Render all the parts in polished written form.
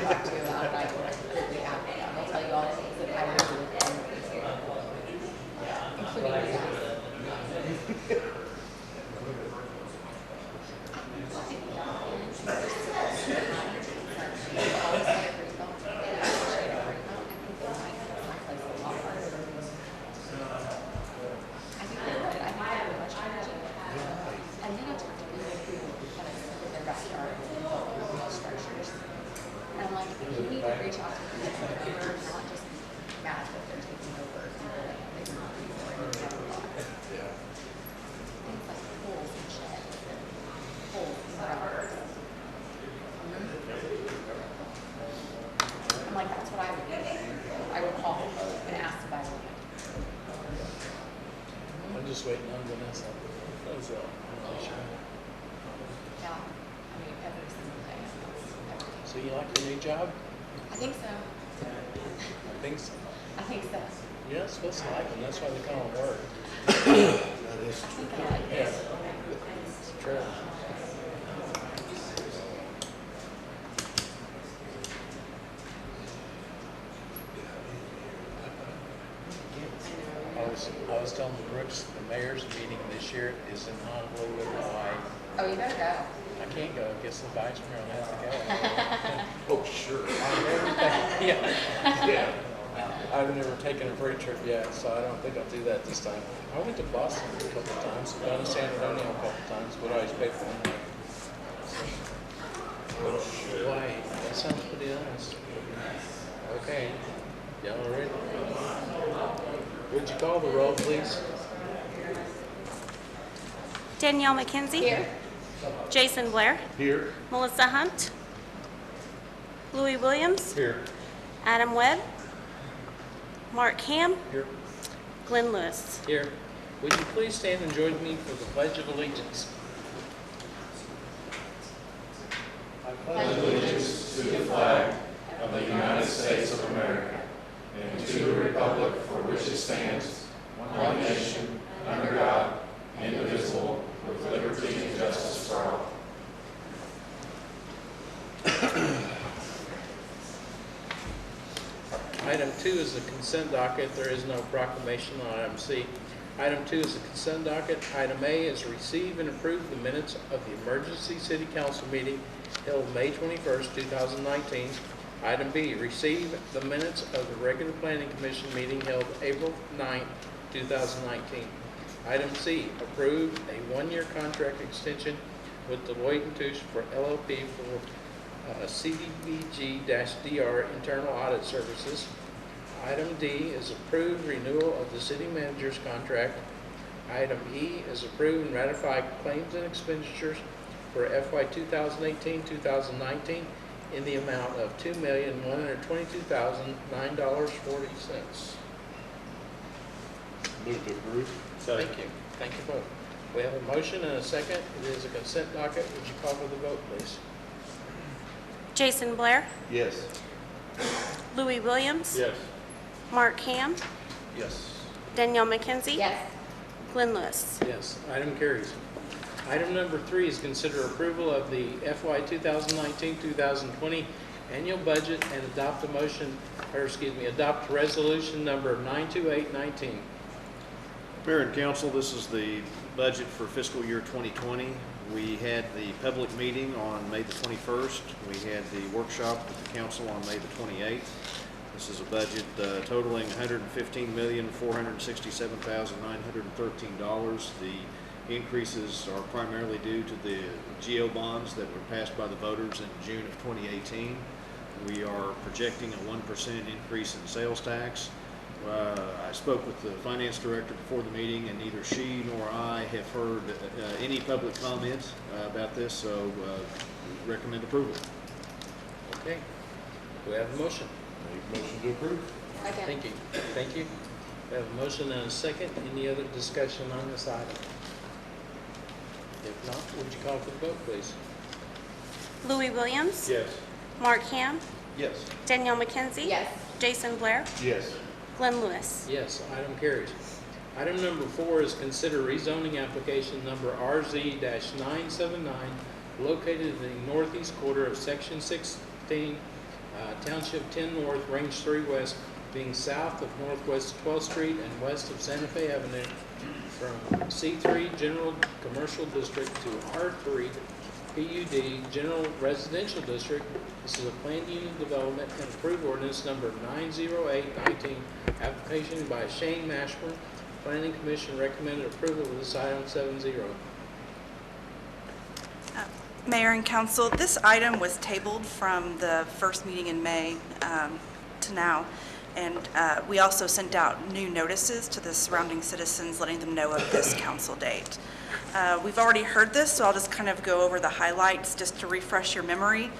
talk to about it, I will completely out of them. They'll tell you all the things that I would do with them, including the gas. I'm like, that's what I would do. I would call and ask to buy land. I'm just waiting on Vanessa. That's all. Yeah, I mean, every single day. Every So you like your new job? I think so. I think so. I think so. You're not supposed to like them. That's why they call them work. That is I true. think I like Yeah. it. It's true. I was telling Brooks, the mayor's meeting this year is in Honolulu, Hawaii. Oh, you better go. I can't go. Guess the vice mayor will have to go. Oh, sure. Yeah. I've never taken a free trip yet, so I don't think I'll do that this time. I went to Boston a couple of times, gone to San Antonio a couple of times, but I always pay for them. Hawaii, that sounds pretty nice. Okay, y'all ready? Would you call the roll, please? Danielle McKenzie. Here. Jason Blair. Here. Melissa Hunt. Louis Williams. Here. Adam Webb. Mark Ham. Here. Glenn Lewis. Here. Would you please stand and join me for the Pledge of Allegiance? Allegiance to the flag of the United States of America and to the republic for which it stands, one nation, under God, indivisible, with liberty and justice for all. Item 2 is the consent docket. There is no proclamation on item C. Item 2 is the consent docket. Item A is receive and approve the minutes of the emergency city council meeting held May 21st, 2019. Item B, receive the minutes of the regular planning commission meeting held April 9th, 2019. Item C, approve a one-year contract extension with Deloitte & Touche for LLP for CDBG-DR internal audit services. Item D is approve renewal of the city manager's contract. Item E is approve and ratify claims and expenditures for FY 2018-2019 in the amount of $2,122,009.40. Move to approve. Thank you. Thank you both. We have a motion and a second. It is a consent docket. Would you call for the vote, please? Jason Blair. Yes. Louis Williams. Yes. Mark Ham. Yes. Danielle McKenzie. Yes. Glenn Lewis. Yes, item carries. Item number 3 is consider approval of the FY 2019-2020 annual budget and adopt adopt resolution number 92819. Mayor and Council, this is the budget for fiscal year 2020. We had the public meeting on May the 21st. We had the workshop with the council on May the 28th. This is a budget totaling $115,467,913. The increases are primarily due to the GO bonds that were passed by the voters in June of 2018. We are projecting a 1% increase in sales tax. I spoke with the finance director before the meeting, and neither she nor I have heard any public comment about this, so recommend approval. Okay, do we have a motion? Make motion to approve. Second. Thank you. Thank you. We have a motion and a second. Any other discussion on this item? If not, would you call for the vote, please? Louis Williams. Yes. Mark Ham. Yes. Danielle McKenzie. Yes. Jason Blair. Yes. Glenn Lewis. Yes, item carries. Item number 4 is consider rezoning application number RZ-979 located in the northeast quarter of section 16 Township 10 North, Range 3 West, being south of Northwest 12th Street and west of Santa Fe Avenue, from C3 General Commercial District to R3 PUD General Residential District. This is a planned unit development and approved ordinance number 90819, application by Shane Mashburn. Planning Commission recommended approval of this item 7-0. Mayor and Council, this item was tabled from the first meeting in May to now, and we also sent out new notices to the surrounding citizens letting them know of this council date. We've already heard this, so I'll just kind of go over the highlights just to refresh your memory.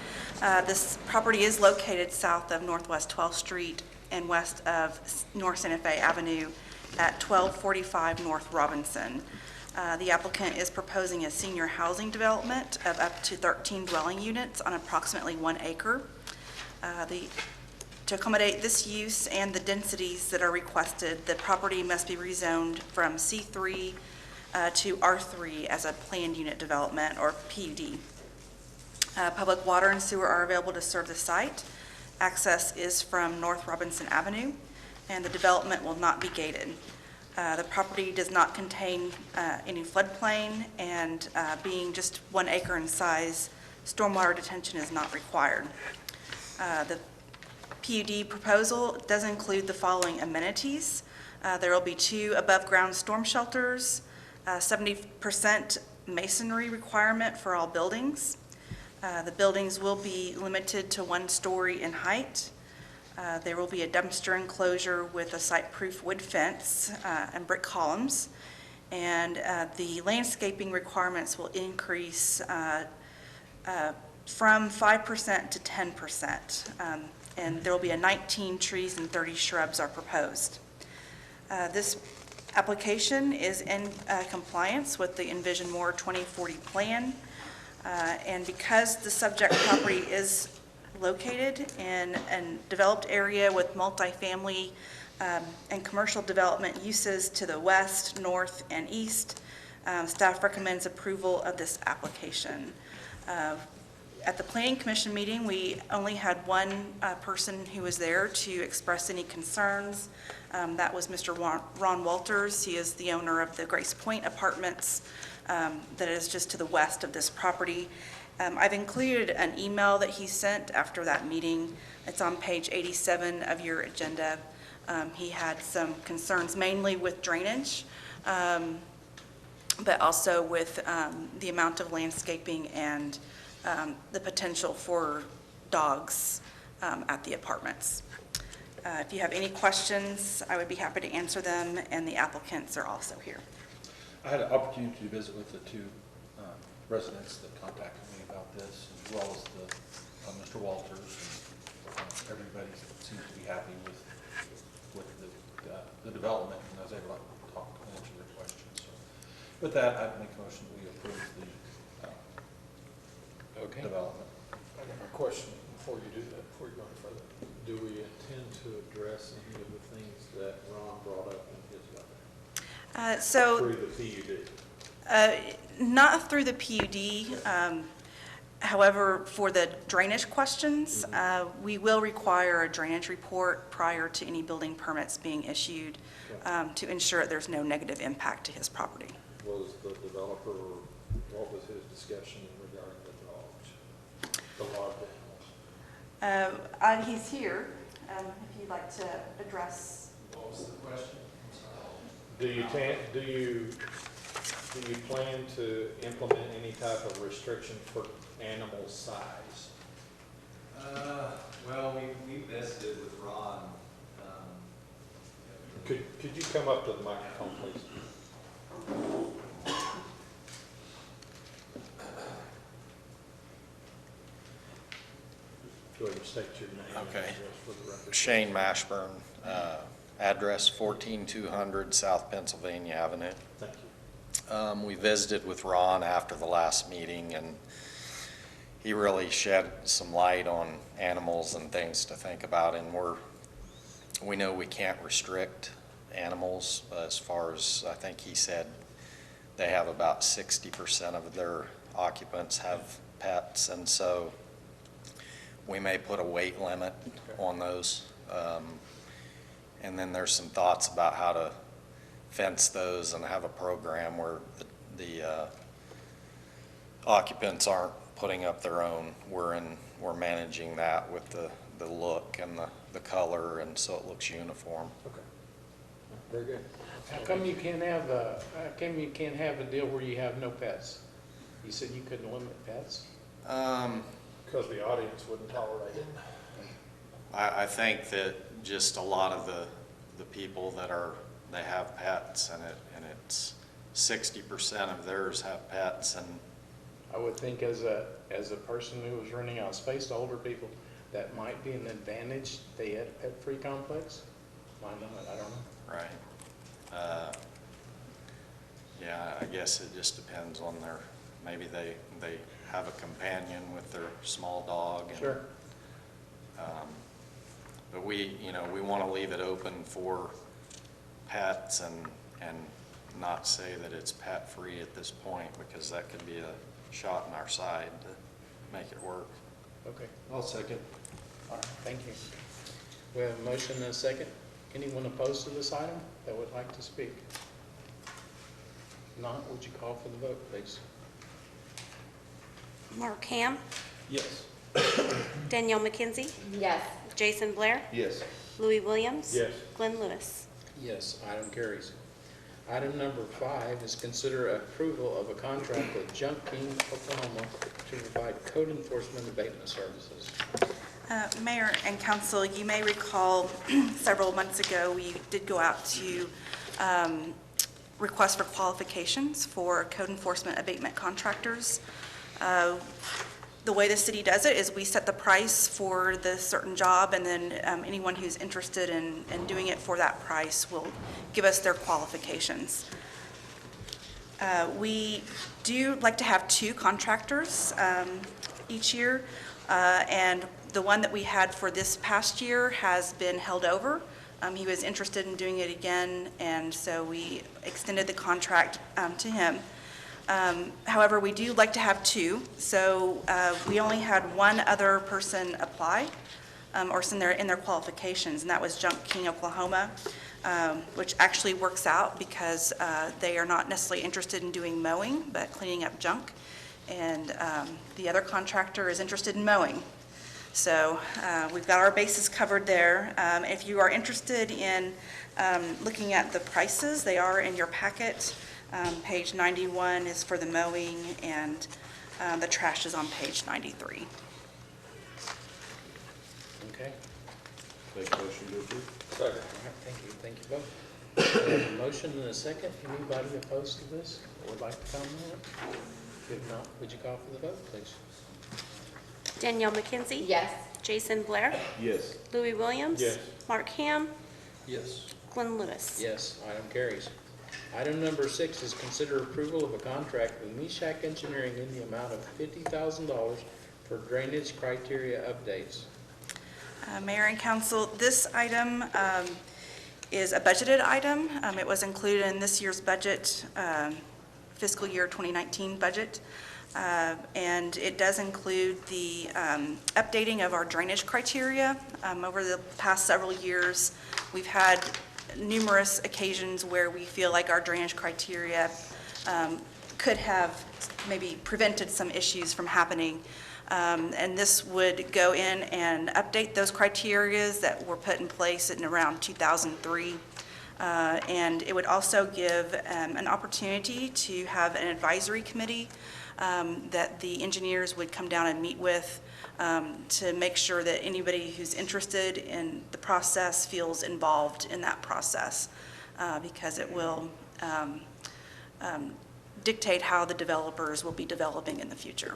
This property is located south of Northwest 12th Street and west of North Santa Fe Avenue at 1245 North Robinson. The applicant is proposing a senior housing development of up to 13 dwelling units on approximately 1 acre. To accommodate this use and the densities that are requested, the property must be rezoned from C3 to R3 as a planned unit development, or PUD. Public water and sewer are available to serve the site. Access is from North Robinson Avenue, and the development will not be gated. The property does not contain any floodplain, and being just 1 acre in size, stormwater detention is not required. The PUD proposal does include the following amenities. There will be 2 above-ground storm shelters, 70% masonry requirement for all buildings. The buildings will be limited to 1 story in height. There will be a dumpster enclosure with a site-proof wood fence and brick columns. And the landscaping requirements will increase from 5% to 10%. And there will be 19 trees and 30 shrubs are proposed. This application is in compliance with the Envision More 2040 plan. And because the subject property is located in a developed area with multifamily and commercial development uses to the west, north, and east, staff recommends approval of this application. At the Planning Commission meeting, we only had 1 person who was there to express any concerns. That was Mr. Ron Walters. He is the owner of the Grace Point Apartments that is just to the west of this property. I've included an email that he sent after that meeting. It's on page 87 of your agenda. He had some concerns mainly with drainage, but also with the amount of landscaping and the potential for dogs at the apartments. If you have any questions, I would be happy to answer them, and the applicants are also here. I had an opportunity to visit with the 2 residents that contacted me about this, as well as Mr. Walters. And, everybody seems to be happy with the development, and I was able to talk and answer their questions. So, with that, I'd make a motion that we approve the development. I got a question before you do that, before you go any further. Do we intend to address any of the things that Ron brought up in his letter? Through the PUD? Not through the PUD. However, for the drainage questions, we will require a drainage report prior to any building permits being issued to ensure that there's no negative impact to his property. Was the developer, what was his discussion regarding the dogs, the large animals? He's here, if you'd like to address. What was the question? Do you plan to implement any type of restriction for animal size? Well, we visited with Ron. Could you come up to the microphone, please? Go ahead and state your name. Okay. And address for the record. Shane Mashburn, address 14200 South Pennsylvania Avenue. Thank you. We visited with Ron after the last meeting, and he really shed some light on animals and things to think about. And we know we can't restrict animals as far as, I think he said they have about 60% of their occupants have pets, and so we may put a weight limit on those. And then there's some thoughts about how to fence those and have a program where the occupants aren't putting up their own. We're managing that with the look and the color, and so it looks uniform. Okay. Very good. How come you can't have a deal where you have no pets? You said you couldn't limit pets? Because the audience wouldn't tolerate it. I think that just a lot of the people they have pets, and it's 60% of theirs have pets, and I would think as a person who was renting out space to older people, that might be an advantage. They had a pet-free complex. Why not? I don't know. right. Yeah, I guess it just depends on maybe they have a companion with their small dog. And, Sure. But we want to leave it open for pets and not say that it's pet-free at this point, because that could be a shot in our side to make it work. Okay. I'll second. All right, thank you. We have a motion and a second. Anyone opposed to this item that would like to speak? Not, would you call for the vote, please? Mark Ham, Yes. Danielle McKenzie, Yes. Jason Blair, Yes. Louis Williams. Yes. Glenn Lewis. Yes, item carries. Item number 5 is consider approval of a contract with Junk King, Oklahoma to provide code enforcement abatement services. Mayor and council, you may recall several months ago, we did go out to request for qualifications for code enforcement abatement contractors. The way the city does it is we set the price for the certain job, and then anyone who's interested in doing it for that price will give us their qualifications. We do like to have 2 contractors each year, and the one that we had for this past year has been held over. He was interested in doing it again, and so we extended the contract to him. However, we do like to have 2, so we only had one other person apply or send in their qualifications, and that was Junk King, Oklahoma, which actually works out because they are not necessarily interested in doing mowing, but cleaning up junk, and the other contractor is interested in mowing. So we've got our bases covered there. If you are interested in looking at the prices, they are in your packet. Page 91 is for the mowing, and the trash is on page 93. Okay. Make a motion to approve. Second. All right, thank you. Thank you both. We have a motion and a second. Anybody opposed to this or would like to comment? If not, would you call for the vote, please? Danielle McKenzie. Yes. Jason Blair, Yes. Louis Williams. Yes. Mark Ham, Yes. Glenn Lewis. Yes, item carries. Item number 6 is consider approval of a contract with Meshack Engineering in the amount of $50,000 for drainage criteria updates. Mayor and council, this item is a budgeted item. It was included in this year's budget, fiscal year 2019 budget. And it does include the updating of our drainage criteria. Over the past several years, we've had numerous occasions where we feel like our drainage criteria could have maybe prevented some issues from happening. And this would go in and update those criterias that were put in place in around 2003. And it would also give an opportunity to have an advisory committee that the engineers would come down and meet with to make sure that anybody who's interested in the process feels involved in that process, because it will dictate how the developers will be developing in the future.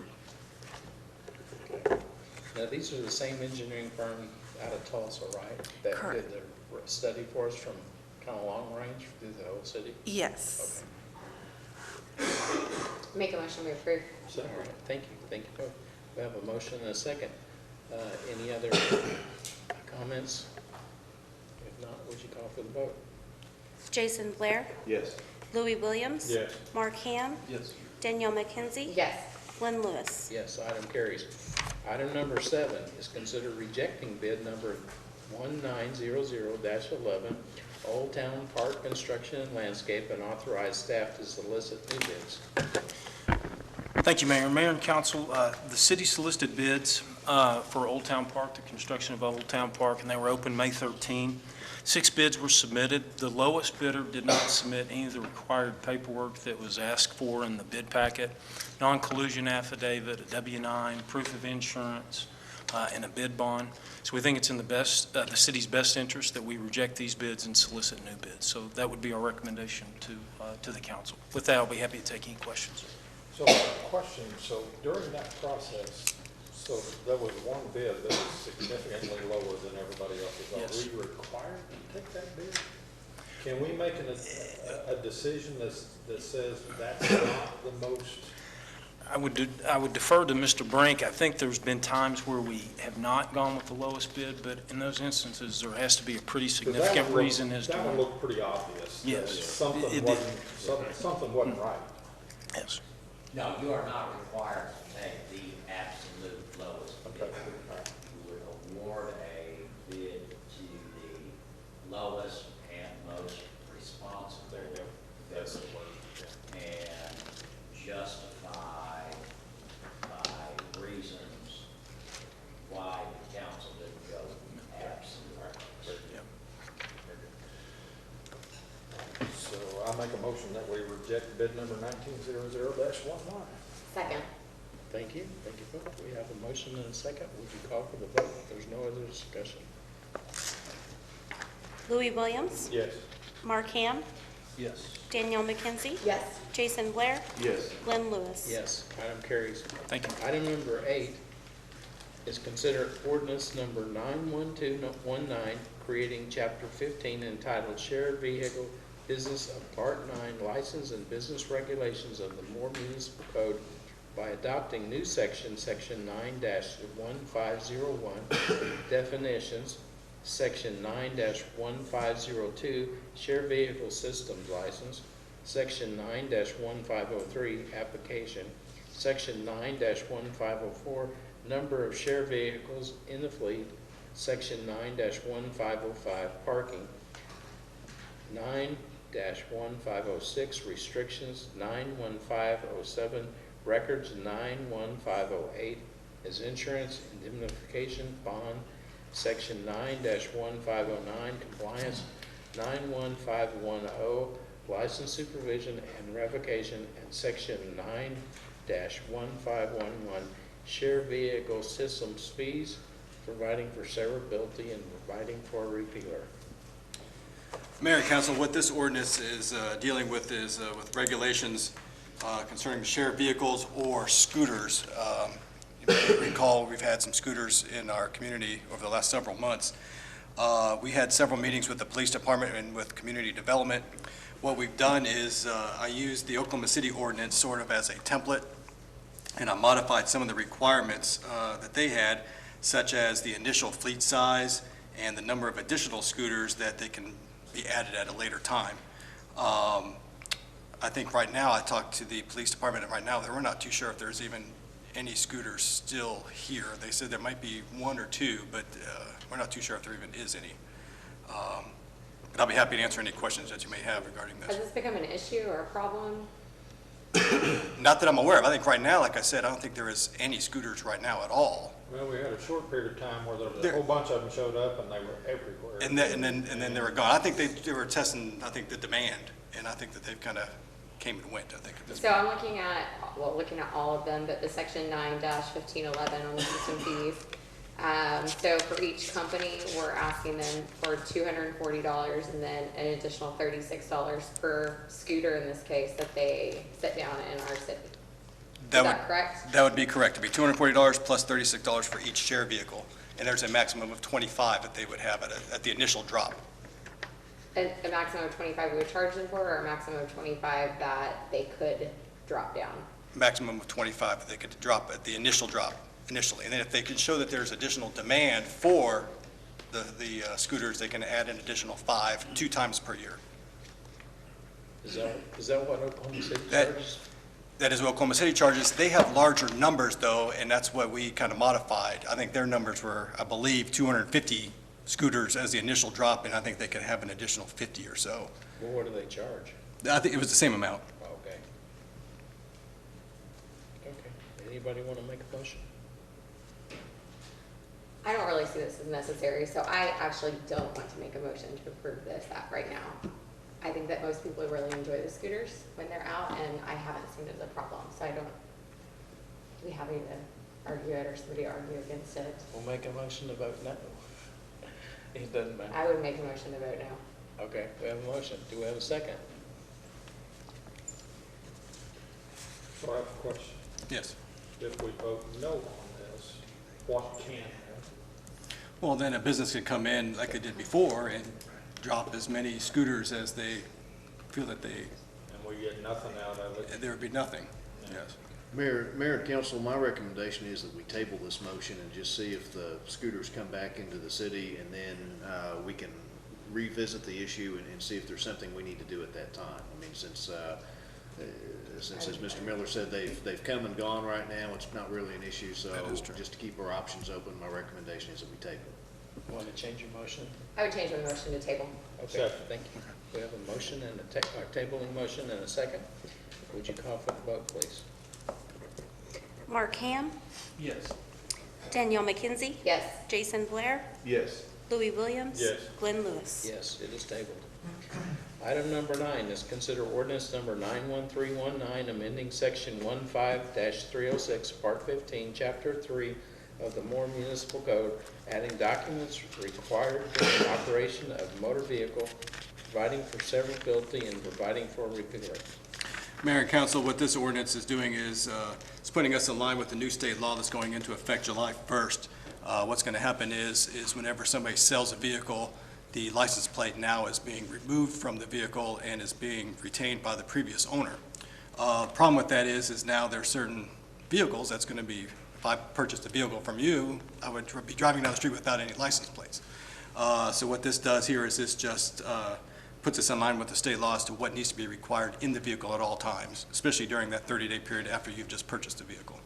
Now, these are the same engineering firm out of Tulsa, right? That Correct. did the study for us from kind of long range through the whole city? Yes. Okay. Make a motion to approve. All right, thank you. Thank you both. We have a motion and a second. Any other comments? If not, would you call for the vote? Jason Blair, Yes. Louis Williams. Yes. Mark Ham, Yes. Danielle McKenzie. Yes. Glenn Lewis. Yes, item carries. Item number 7 is consider rejecting bid number 1900-11, Old Town Park Construction and Landscape, and authorize staff to solicit new bids. Thank you, Mayor. Mayor and Council, the city solicited bids for Old Town Park, the construction of Old Town Park, and they were open May 13. 6 bids were submitted. The lowest bidder did not submit any of the required paperwork that was asked for in the bid packet: non-collusion affidavit, a W-9, proof of insurance, and a bid bond. So we think it's in the city's best interest that we reject these bids and solicit new bids. So that would be our recommendation to the council. With that, I'll be happy to take any questions. So, question, so during that process, so there was one bid that was significantly lower than everybody else's. Yes. Are we required to take that bid? Can we make a decision that says that's not the most? I would defer to Mr. Brink. I think there's been times where we have not gone with the lowest bid, but in those instances, there has to be a pretty significant reason as to That why. one looked pretty obvious. Yes. Something It did. something wasn't right. Yes. No, you are not required to take the absolute lowest bid. Okay. You would award a bid to the lowest and most responsible bidder and justify by reasons why the council didn't go absolute. So I make a motion that we reject bid number 1900-11. Second. Thank you. Thank you, Philip. We have a motion and a second. Would you call for the vote if there's no other discussion? Louis Williams, Yes. Mark Ham, Yes. Danielle McKenzie, Yes. Jason Blair, Yes. Glenn Lewis. Yes, item carries. Thank you. Item number 8 is consider ordinance number 91219, creating chapter 15 entitled Shared Vehicle Business of Part 9 License and Business Regulations of the Moore Municipal Code by adopting new section 9-1501, definitions, section 9-1502, Shared Vehicle Systems License, section 9-1503, application, section 9-1504, number of shared vehicles in the fleet, section 9-1505, parking, 9-1506, restrictions, 9-1507, records, 9-1508, is insurance indemnification bond, section 9-1509, compliance, 9-1510, license supervision and revocation, and section 9-1511, share vehicle systems fees, providing for severability and providing for a repealer. Mayor and Council, what this ordinance is dealing with is with regulations concerning shared vehicles or scooters. You may recall we've had some scooters in our community over the last several months. We had several meetings with the police department and with community development. What we've done is I used the Oklahoma City ordinance sort of as a template, and I modified some of the requirements that they had, such as the initial fleet size and the number of additional scooters that they can be added at a later time. I think right now, I talked to the police department, and right now, we're not too sure if there's even any scooters still here. They said there might be 1 or 2, but we're not too sure if there even is any. But I'll be happy to answer any questions that you may have regarding Has this. this become an issue or a problem? Not that I'm aware of. I think right now, like I said, I don't think there is any scooters right now at all. Well, we had a short period of time where there was a There- whole bunch of them showed up and they were everywhere. And then they were gone. I think they were testing, I think, the demand, and I think that they've kind of came and went, I think, at this So point. I'm looking at all of them, but the section 9-1511 on the system fees. So for each company, we're asking them for $240 and then an additional $36 per scooter in this case that they set down in our city. Is that correct? That would be correct. It'd be $240 plus $36 for each share vehicle, and there's a maximum of 25 that they would have at the initial drop. A maximum of 25 we would charge them for, or a maximum of 25 that they could drop down? Maximum of 25 that they could drop at the initial drop, initially. And then if they can show that there's additional demand for the scooters, they can add an additional 5, 2 times per year. Is that what Oklahoma City That- charges? That is what Oklahoma City charges. They have larger numbers, though, and that's what we kind of modified. I think their numbers were, I believe, 250 scooters as the initial drop, and I think they could have an additional 50 or so. Well, what do they charge? I think it was the same amount. Okay. Okay. Anybody want to make a motion? I don't really see this as necessary, so I actually don't want to make a motion to approve this right now. I think that most people really enjoy the scooters when they're out, and I haven't seen it as a problem, so I don't, do we have any to argue it or somebody argue against it? We'll make a motion to vote no. It doesn't matter. I would make a motion to vote no. Okay, we have a motion. Do we have a second? So I have a question. Yes. If we vote no on this, what can happen? Well, then a business could come in like they did before and drop as many scooters as they feel that they, And we get nothing out of it? there would be nothing. Yes. Mayor and council, my recommendation is that we table this motion and just see if the scooters come back into the city, and then we can revisit the issue and see if there's something we need to do at that time. I mean, since as Mr. Miller said, they've come and gone right now, it's not really an issue, so That is true. just to keep our options open, my recommendation is that we table. Want to change your motion? I would change my motion to table. Okay, Second. thank you. We have a motion and a tabling motion and a second. Would you call for the vote, please? Mark Ham, Yes. Danielle McKenzie, Yes. Jason Blair, Yes. Louis Williams. Yes. Glenn Lewis. Yes, it is tabled. Item number 9 is consider ordinance number 91319, amending section 15-306, part 15, chapter 3 of the Moore Municipal Code, adding documents required for the operation of motor vehicle, providing for severability, and providing for repealer. Mayor and council, what this ordinance is doing is it's putting us in line with the new state law that's going into effect July 1st. What's going to happen is whenever somebody sells a vehicle, the license plate now is being removed from the vehicle and is being retained by the previous owner. Problem with that is now there are certain vehicles that's going to be, if I purchased a vehicle from you, I would be driving down the street without any license plates. So what this does here is this just puts us in line with the state law as to what needs to be required in the vehicle at all times, especially during that 30-day period after you've just purchased the vehicle.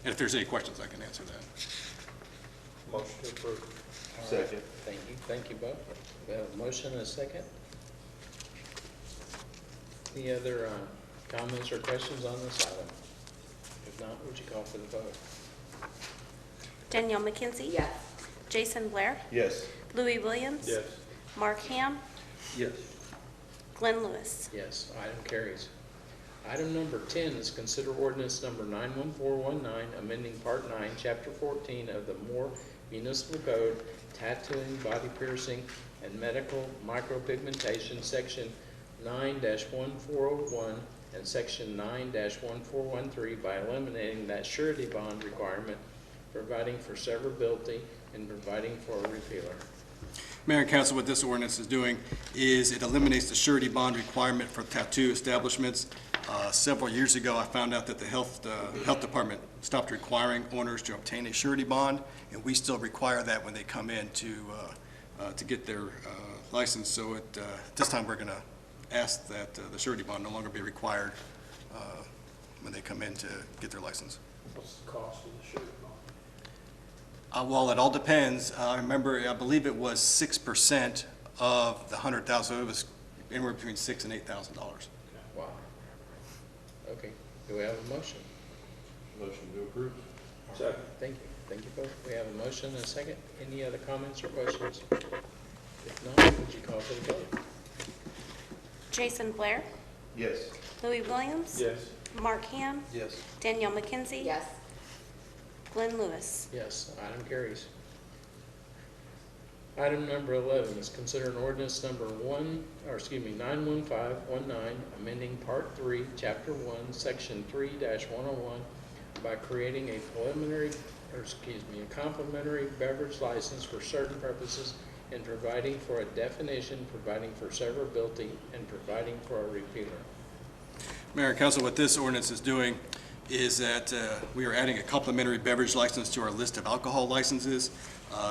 And if there's any questions, I can answer that. Motion to approve. All right. Thank you both. We have a motion and a second. Any other comments or questions on this item? If not, would you call for the vote? Danielle McKenzie. Yes. Jason Blair, Yes. Louis Williams. Yes. Mark Ham, Yes. Glenn Lewis. Yes, item carries. Item number 10 is consider ordinance number 91419, amending part 9, chapter 14 of the Moore Municipal Code, tattooing, body piercing, and medical micropigmentation, section 9-1401 and section 9-1413 by eliminating that surety bond requirement, providing for severability, and providing for a repealer. Mayor and council, what this ordinance is doing is it eliminates the surety bond requirement for tattoo establishments. Several years ago, I found out that the health department stopped requiring owners to obtain a surety bond, and we still require that when they come in to get their license. So this time, we're going to ask that the surety bond no longer be required when they come in to get their license. What's the cost of the surety bond? Well, it all depends. I believe it was 6% of the $100,000, so it was anywhere between $6,000 and $8,000. Wow. Okay, do we have a motion? Motion to approve. Second. Thank you. Thank you both. We have a motion and a second. Any other comments or questions? If not, would you call for the vote? Jason Blair, Yes. Louis Williams. Yes. Mark Ham, Yes. Danielle McKenzie. Yes. Glenn Lewis. Yes, item carries. Item number 11 is consider an ordinance number 91519, amending Part 3, Chapter 1, Section 3-101 by creating a complimentary beverage license for certain purposes and providing for a definition, providing for severability, and providing for a repealer. Mayor and council, what this ordinance is doing is that we are adding a complimentary beverage license to our list of alcohol licenses.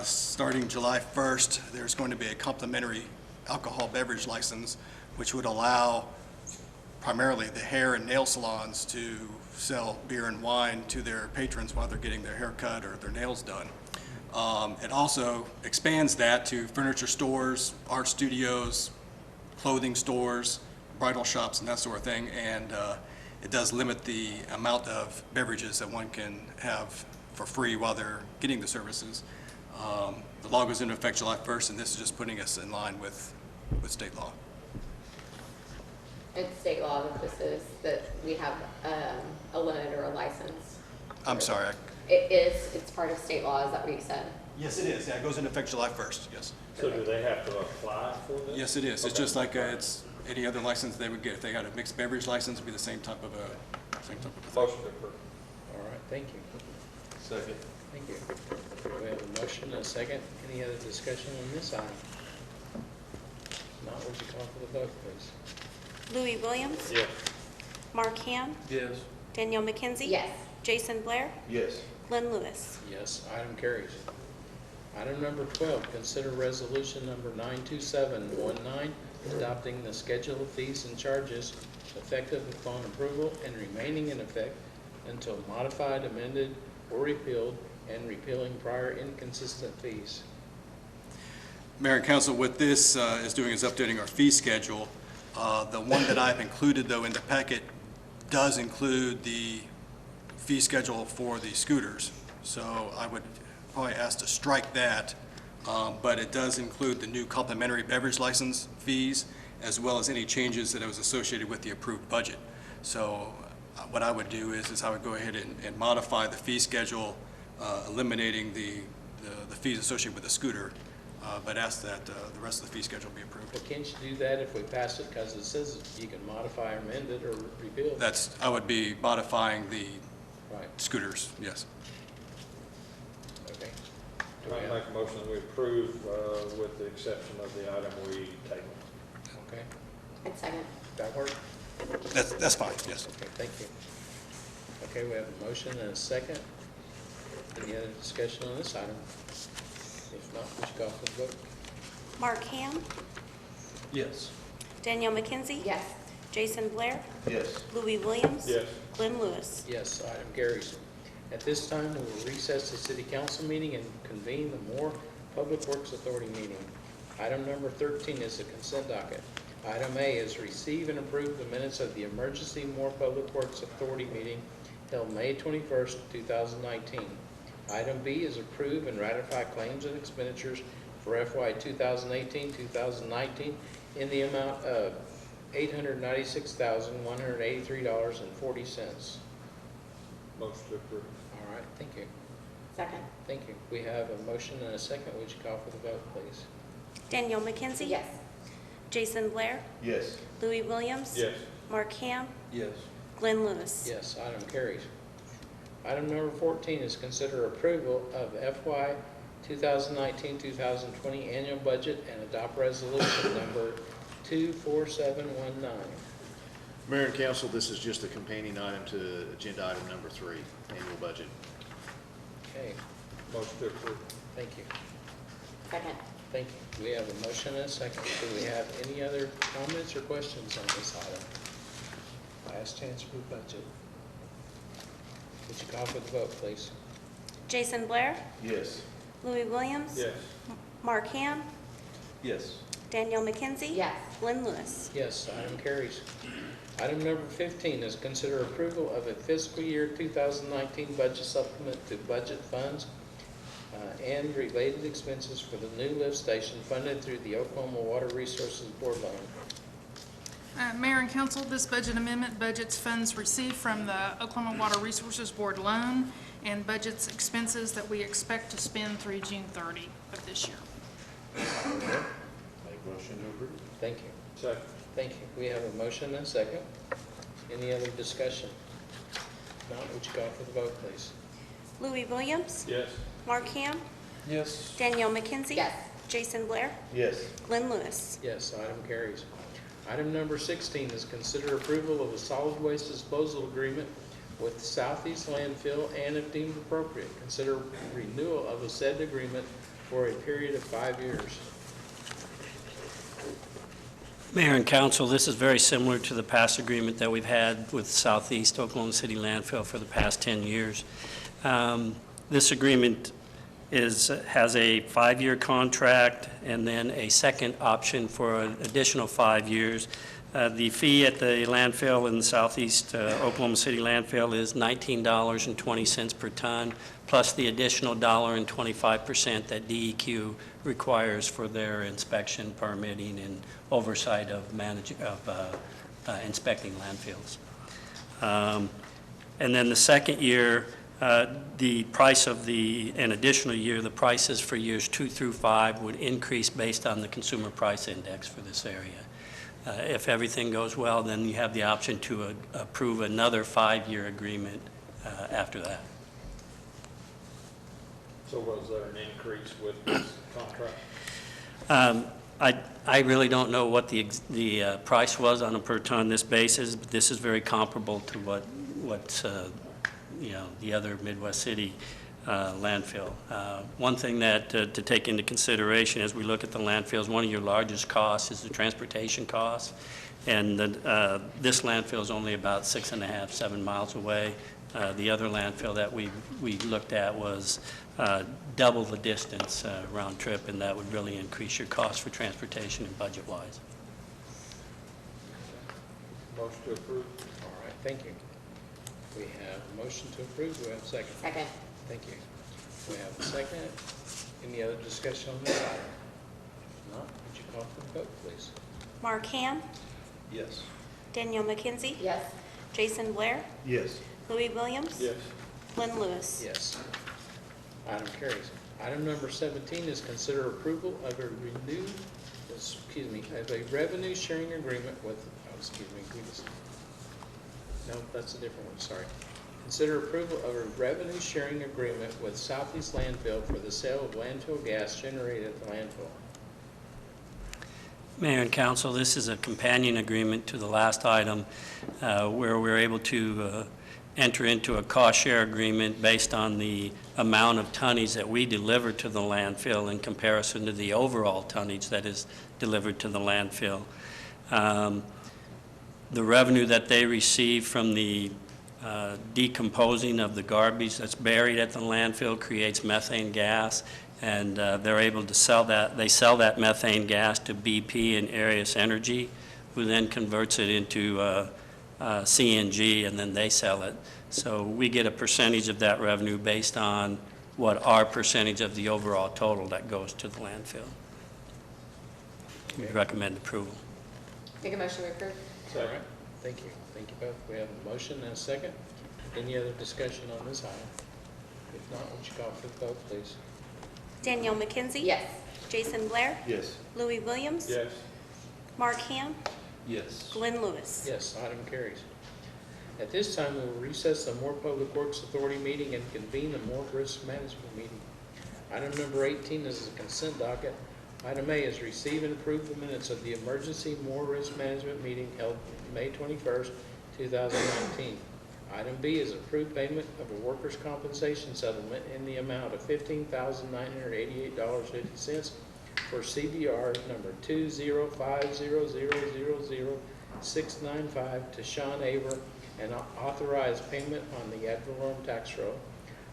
Starting July 1st, there's going to be a complimentary alcohol beverage license, which would allow primarily the hair and nail salons to sell beer and wine to their patrons while they're getting their hair cut or their nails done. It also expands that to furniture stores, art studios, clothing stores, bridal shops, and that sort of thing. And it does limit the amount of beverages that one can have for free while they're getting the services. The law goes into effect July 1st, and this is just putting us in line with state law. It's state law that this is, that we have a limit or a license. I'm sorry. It's part of state law, is that what you said? Yes, it is. Yeah, it goes into effect July 1st, yes. So do they have to apply for this? Yes, it is. It's Okay. just like it's any other license they would get. If they got a mixed beverage license, it'd be the same type of a thing. Motion to approve. All right, thank you. Second. Thank you. We have a motion and a second. Any other discussion on this item? Not, would you call for the vote, please? Louis Williams. Yes. Mark Ham. Yes. Danielle McKenzie. Yes. Jason Blair. Yes. Glenn Lewis. Yes, item carries. Item number 12, consider resolution number 92719, adopting the schedule of fees and charges effective upon approval and remaining in effect until modified, amended, or repealed, and repealing prior inconsistent fees. Mayor and Council, what this is doing is updating our fee schedule. The one that I've included, though, in the packet does include the fee schedule for the scooters. So I would probably ask to strike that, but it does include the new complimentary beverage license fees, as well as any changes that was associated with the approved budget. So what I would do is I would go ahead and modify the fee schedule, eliminating the fees associated with the scooter, but ask that the rest of the fee schedule be approved. Well, can't you do that if we pass it, because it says you can modify, amend it, or repeal it? I would be modifying the Right, scooters, yes. okay. Do we I have- make a motion that we approve with the exception of the item we tabled. Okay, And second. that work? That's fine, yes. Okay, thank you. Okay, we have a motion and a second. Any other discussion on this item? If not, would you call for the vote? Mark Ham. Yes. Danielle McKenzie. Yes. Jason Blair. Yes. Louis Williams. Yes. Glenn Lewis. Yes, item carries. At this time, we will recess the city council meeting and convene the Moore Public Works Authority meeting. Item number 13 is the consent docket. Item A is receive and approve the minutes of the emergency Moore Public Works Authority meeting held May 21st, 2019. Item B is approve and ratify claims and expenditures for FY 2018-2019 in the amount of $896,183.40. Motion to approve. All right, thank you. Second. Thank you. We have a motion and a second. Would you call for the vote, please? Danielle McKenzie. Yes. Jason Blair. Yes. Louis Williams. Yes. Mark Ham. Yes. Glenn Lewis. Yes, item carries. Item number 14 is consider approval of FY 2019-2020 annual budget and adopt resolution number 24719. Mayor and council, this is just a companion item to agenda item number 3, annual budget. Okay, Motion to approve. thank you. Second. Thank you. We have a motion and a second. Do we have any other comments or questions on this item? Last chance for budget. Would you call for the vote, please? Jason Blair. Yes. Louis Williams. Yes. Mark Ham. Yes. Danielle McKenzie. Yes. Glenn Lewis. Yes, item carries. Item number 15 is consider approval of a fiscal year 2019 budget supplement to budget funds and related expenses for the new lift station funded through the Oklahoma Water Resources Board loan. Mayor and Council, this budget amendment budgets funds received from the Oklahoma Water Resources Board loan and budgets expenses that we expect to spend through June 30 of this year. Make motion to approve. Thank you. Second. Thank you. We have a motion and a second. Any other discussion? If not, would you call for the vote, please? Louis Williams. Yes. Mark Ham. Yes. Danielle McKenzie. Yes. Jason Blair. Yes. Glenn Lewis. Yes, item carries. Item number 16 is consider approval of a solid waste disposal agreement with Southeast Landfill and, if deemed appropriate, consider renewal of a said agreement for a period of 5 years. Mayor and council, this is very similar to the past agreement that we've had with Southeast Oklahoma City Landfill for the past 10 years. This agreement has a 5-year contract and then a second option for an additional 5 years. The fee at the landfill in the Southeast Oklahoma City landfill is $19.20 per ton, plus the additional $1.25% that DEQ requires for their inspection, permitting, and oversight of inspecting landfills. And then the second year, the price of an additional year, the prices for years 2 through 5 would increase based on the consumer price index for this area. If everything goes well, then you have the option to approve another 5-year agreement after that. So was there an increase with this contract? I really don't know what the price was on a per ton this basis, but this is very comparable to what the other Midwest City landfill. One thing that to take into consideration as we look at the landfills, one of your largest costs is the transportation costs, and this landfill is only about 6.5, 7 miles away. The other landfill that we looked at was double the distance round trip, and that would really increase your cost for transportation and budget-wise. Motion to approve. All right, thank you. We have a motion to approve. Do we have a second? Second. Thank you. We have a second. Any other discussion on this item? If not, would you call for the vote, please? Mark Ham, Yes. Danielle McKenzie, Yes. Jason Blair, Yes. Louis Williams, Yes. Glenn Lewis. Yes. Item carries. Item number 17 is consider approval of a revenue sharing agreement with, no, that's a different one, sorry. Consider approval of a revenue sharing agreement with Southeast Landfill for the sale of landfill gas generated at the landfill. Mayor and council, this is a companion agreement to the last item where we're able to enter into a cost share agreement based on the amount of tonnage that we deliver to the landfill in comparison to the overall tonnage that is delivered to the landfill. The revenue that they receive from the decomposing of the garbage that's buried at the landfill creates methane gas, and they're able to sell that. They sell that methane gas to BP and Arius Energy, who then converts it into CNG, and then they sell it. So we get a percentage of that revenue based on what our percentage of the overall total that goes to the landfill. We recommend approval. Make a motion to approve. All right, thank you. Thank you both. We have a motion and a second. Any other discussion on this item? If not, would you call for the vote, please? Danielle McKenzie, Yes. Jason Blair, Yes. Louis Williams, Yes. Mark Ham, Yes. Glenn Lewis. Yes, item carries. At this time, we will recess the Moore Public Works Authority meeting and convene the Moore Risk Management meeting. Item number 18 is the consent docket. Item A is receive and approve the minutes of the emergency Moore Risk Management meeting held May 21st, 2019. Item B is approved payment of a workers' compensation settlement in the amount of $15,988.50 for CVR number 205000695 to Sean Aver and authorize payment on the ad valorem tax roll.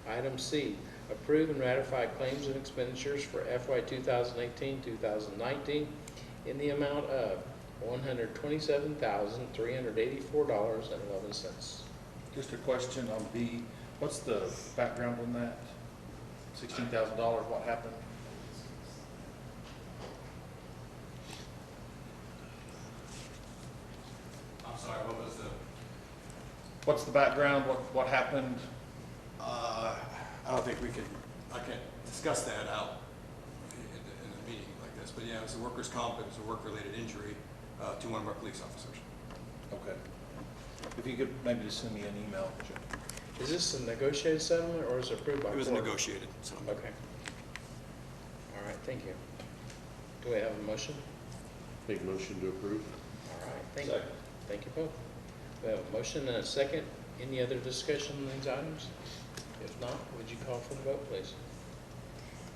Item C, approve and ratify claims and expenditures for FY 2018-2019 in the amount of $127,384.11. Just a question on B, what's the background on that? $16,000, what happened? I'm sorry, what was the? What's the background, what happened? I don't think I can't discuss that out in a meeting like this, but yeah, it was a workers' comp, it was a work-related injury to one of our police officers. Okay. If you could maybe just send me an email. Is this a negotiated settlement or is it approved by court? It was negotiated, so. Okay. All right, thank you. Do we have a motion? Make motion to approve. All right, thank you. Thank you both. We have a motion and a second. Any other discussion on these items? If not, would you call for the vote, please?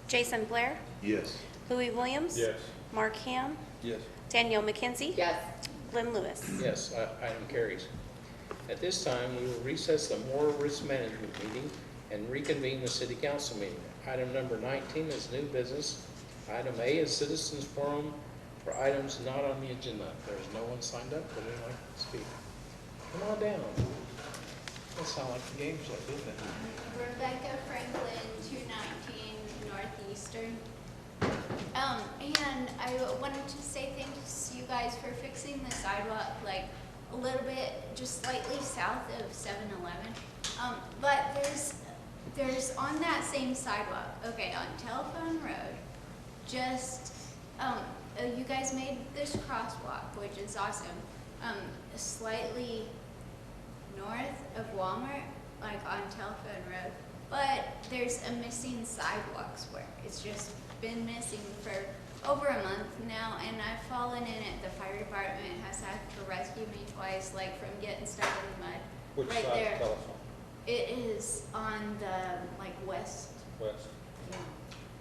Jason Blair, Yes. Louis Williams, Yes. Mark Ham, Yes. Danielle McKenzie. Yes. Glenn Lewis. Yes, item carries. At this time, we will recess the Moore Risk Management meeting and reconvene the city council meeting. Item number 19 is new business. Item A is citizens forum for items not on the agenda. There's no one signed up. Would anyone like to speak? Come on down. That sounds like the game show, doesn't it? Rebecca Franklin, 219 Northeastern. And I wanted to say thanks to you guys for fixing the sidewalk, like a little bit, just slightly south of 7-Eleven. But there's on that same sidewalk, okay, on Telephone Road, just, you guys made this crosswalk, which is awesome, slightly north of Walmart, like on Telephone Road, but there's a missing sidewalk square. It's just been missing for over a month now, and I've fallen in it. The fire department has had to rescue me twice, like from getting stuck in the mud. Which right side there. of Telephone? It is on the, like, west. West. Yeah.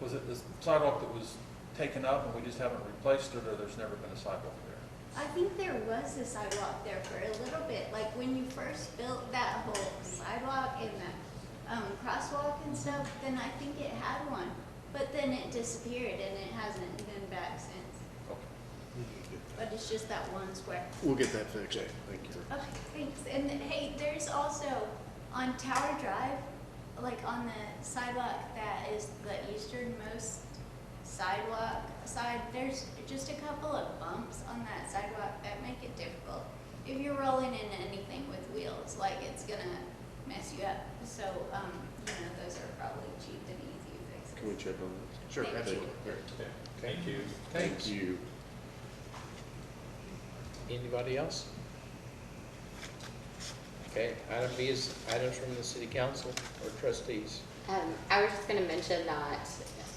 Was it the sidewalk that was taken up and we just haven't replaced it, or there's never been a sidewalk there? I think there was a sidewalk there for a little bit, like when you first built that whole sidewalk and the crosswalk and stuff, then I think it had one. But then it disappeared and it hasn't been back since. Okay. But it's just that one square. We'll get that fixed. Thank you. Okay, thanks. And then, hey, there's also on Tower Drive, like on the sidewalk that is the easternmost sidewalk side, there's just a couple of bumps on that sidewalk that make it difficult. If you're rolling into anything with wheels, like it's gonna mess you up. So, those are probably cheap and easy fixes. Can we check on that? Sure, Thank absolutely. Thank you. Thanks. you. Anybody else? Okay, item B is items from the city council or trustees. I was just going to mention that,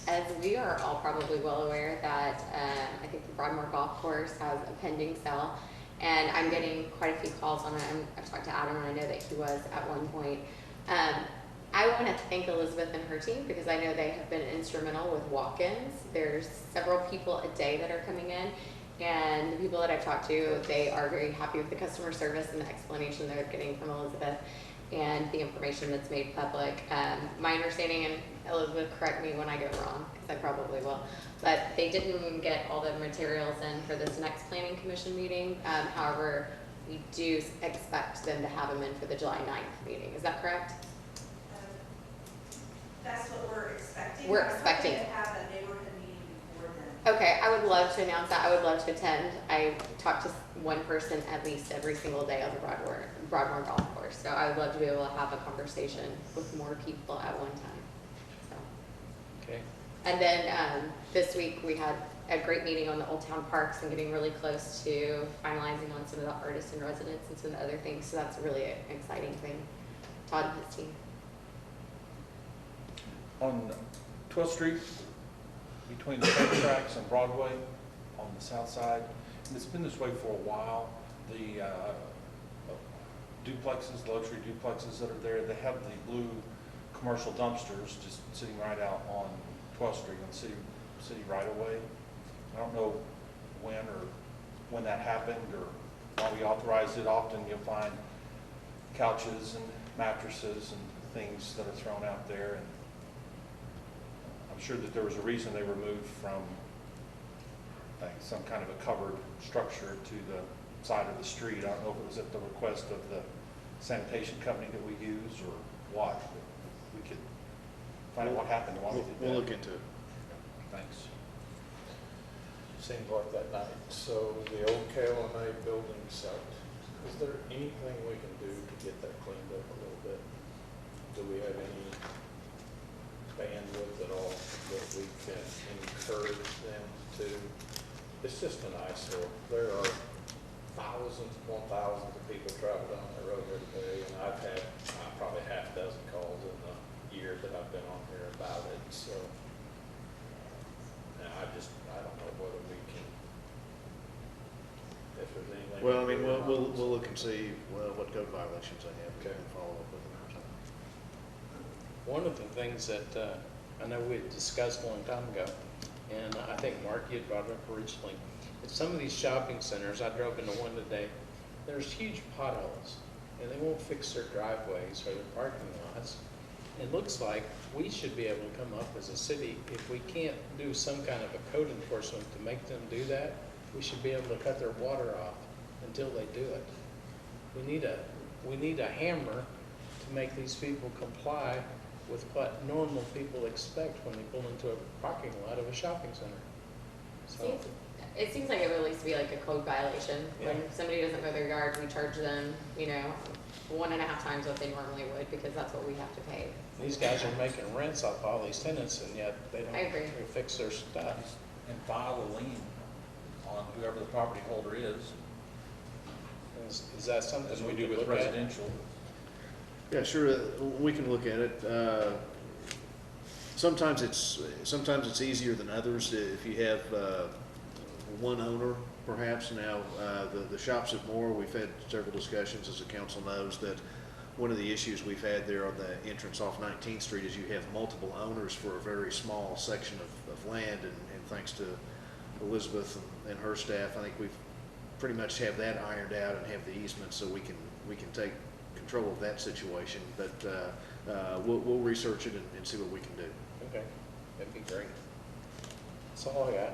as we are all probably well aware, that I think the Broadmoor Golf Course has a pending sale, and I'm getting quite a few calls on it. I've talked to Adam, and I know that he was at one point. I want to thank Elizabeth and her team, because I know they have been instrumental with walk-ins. There's several people a day that are coming in, and the people that I've talked to, they are very happy with the customer service and the explanation they're getting from Elizabeth and the information that's made public. My understanding, and Elizabeth, correct me when I go wrong, because I probably will, but they didn't get all the materials in for this next planning commission meeting. However, we do expect them to have them in for the July 9th meeting. Is that correct? That's what we're expecting. We're expecting. To have a neighborhood meeting before then. Okay, I would love to announce that. I would love to attend. I talk to one person at least every single day on the Broadmoor Golf Course. So I would love to be able to have a conversation with more people at one time. So. Okay. And then this week we had a great meeting on the Old Town Parks and getting really close to finalizing on some of the artists and residents and some of the other things. So that's really an exciting thing. Todd and his team. On 12th Street, between the train tracks and Broadway, on the south side, and it's been this way for a while, the duplexes, the luxury duplexes that are there, they have the blue commercial dumpsters just sitting right out on 12th Street on city right away. I don't know when that happened or why we authorized it. Often you'll find couches and mattresses and things that are thrown out there, and I'm sure that there was a reason they were moved from some kind of a covered structure to the side of the street. I don't know if it was at the request of the sanitation company that we use or what. We could find out what happened and why we did that. We'll look into it. Thanks. Seems like that night. So the old KLMA building site, is there anything we can do to get that cleaned up a little bit? Do we have any bandwidth at all that we can encourage them to? It's just an eyesore. There are thousands upon thousands of people travel down that road every day, and I've had probably half a dozen calls in the year that I've been on here about it. So, and I don't know whether we can, if there's anything. Well, I mean, we'll look and see what code violations they have. Okay. And follow up with them. One of the things that I know we had discussed a long time ago and I think Mark, you had brought it up originally. At some of these shopping centers, I drove into one today, there's huge potholes, and they won't fix their driveways or their parking lots. It looks like we should be able to come up as a city, if we can't do some kind of a code enforcement to make them do that, we should be able to cut their water off until they do it. We need a hammer to make these people comply with what normal people expect when they pull into a parking lot of a shopping center. So, It seems like it would at least be like a code violation. When Yeah. somebody doesn't mow their yard, we charge them, 1.5 times what they normally would, because that's what we have to pay. these guys are making rents off all these tenants, and yet they don't I agree. fix their stuff. And file a lien on whoever the property holder is, Is that something as we we do could with look at? residential. Yeah, sure, we can look at it. Sometimes it's easier than others if you have one owner, perhaps. Now, the shops at Moore, we've had several discussions, as the council knows, that one of the issues we've had there on the entrance off 19th Street is you have multiple owners for a very small section of land, and thanks to Elizabeth and her staff, I think we've pretty much have that ironed out and have the easement so we can take control of that situation. But we'll research it and see what we can do. Okay, that'd be great. That's all I got.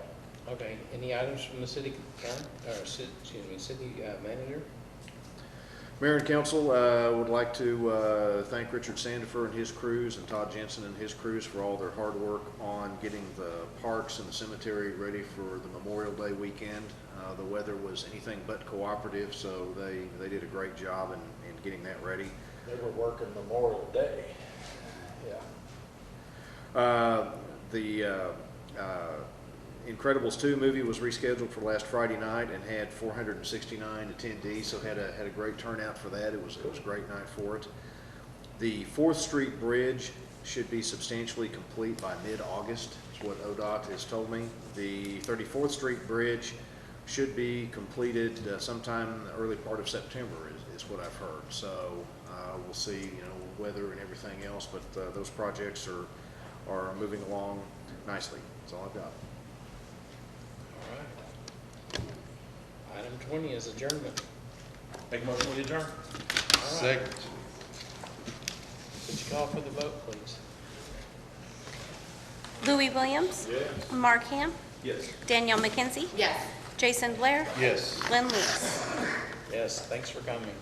Okay, any items from the city manager? Mayor and council, would like to thank Richard Sandifer and his crews and Todd Jensen and his crews for all their hard work on getting the parks and the cemetery ready for the Memorial Day weekend. The weather was anything but cooperative, so they did a great job in getting that ready. They were working Memorial Day. Yeah. The Incredibles 2 movie was rescheduled for last Friday night and had 469 attendees, so had a great turnout for that. It was a great night for it. The 4th Street Bridge should be substantially complete by mid-August, is what ODOT has told me. The 34th Street Bridge should be completed sometime in the early part of September, is what I've heard. So we'll see, weather and everything else, but those projects are moving along nicely. That's all I've got. All right. Item 20 is adjournment. Make a motion to adjourn. All right. Second. Would you call for the vote, please? Louis Williams. Yes. Mark Ham. Yes. Danielle McKenzie. Yes. Jason Blair. Yes. Glenn Lewis. Yes, thanks for coming.